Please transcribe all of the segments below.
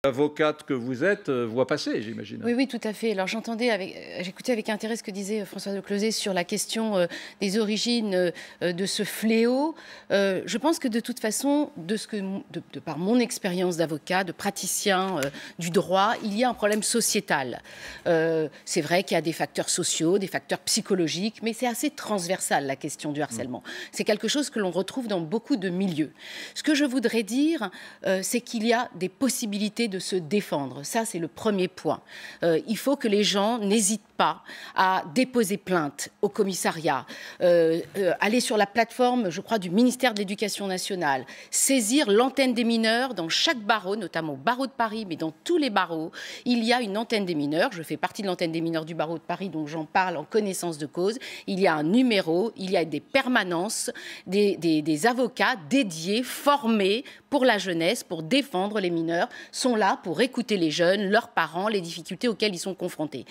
L'avocate que vous êtes voit passer, j'imagine. Oui, oui, tout à fait. Alors j'écoutais avec intérêt ce que disait François de Closets sur la question des origines de ce fléau. Je pense que de toute façon, de par mon expérience d'avocat, de praticien du droit, il y a un problème sociétal. C'est vrai qu'il y a des facteurs sociaux, des facteurs psychologiques, mais c'est assez transversal la question du harcèlement. C'est quelque chose que l'on retrouve dans beaucoup de milieux. Ce que je voudrais dire, c'est qu'il y a des possibilités de se défendre. Ça, c'est le premier point. Il faut que les gens n'hésitent pas à déposer plainte au commissariat, aller sur la plateforme, je crois, du ministère de l'Éducation nationale, saisir l'antenne des mineurs dans chaque barreau, notamment au barreau de Paris, mais dans tous les barreaux, il y a une antenne des mineurs. Je fais partie de l'antenne des mineurs du barreau de Paris, donc j'en parle en connaissance de cause. Il y a un numéro, il y a des permanences, des avocats dédiés, formés pour la jeunesse, pour défendre les mineurs, sont là pour écouter les jeunes, leurs parents, les difficultés auxquelles ils sont confrontés.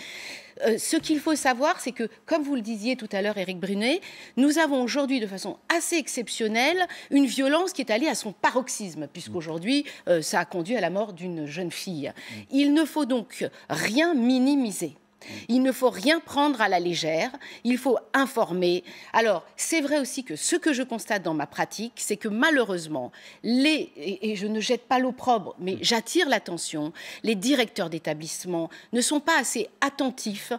Ce qu'il faut savoir, c'est que, comme vous le disiez tout à l'heure, Éric Brunet, nous avons aujourd'hui, de façon assez exceptionnelle, une violence qui est allée à son paroxysme, puisqu'aujourd'hui, ça a conduit à la mort d'une jeune fille. Il ne faut donc rien minimiser. Il ne faut rien prendre à la légère, il faut informer. Alors, c'est vrai aussi que ce que je constate dans ma pratique, c'est que malheureusement, et je ne jette pas l'opprobre, mais j'attire l'attention, les directeurs d'établissement ne sont pas assez attentifs,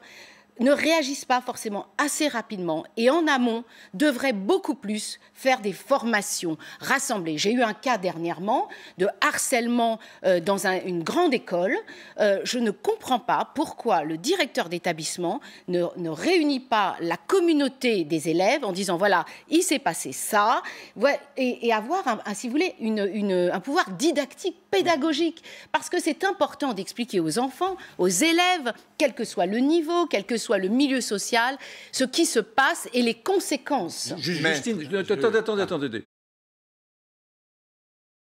ne réagissent pas forcément assez rapidement et en amont devraient beaucoup plus faire des formations rassemblées. J'ai eu un cas dernièrement de harcèlement dans une grande école. Je ne comprends pas pourquoi le directeur d'établissement ne réunit pas la communauté des élèves en disant voilà, il s'est passé ça, ouais, et avoir, si vous voulez, un pouvoir didactique, pédagogique, parce que c'est important d'expliquer aux enfants, aux élèves, quel que soit le niveau, quel que soit le milieu social, ce qui se passe et les conséquences. Justine, attendez.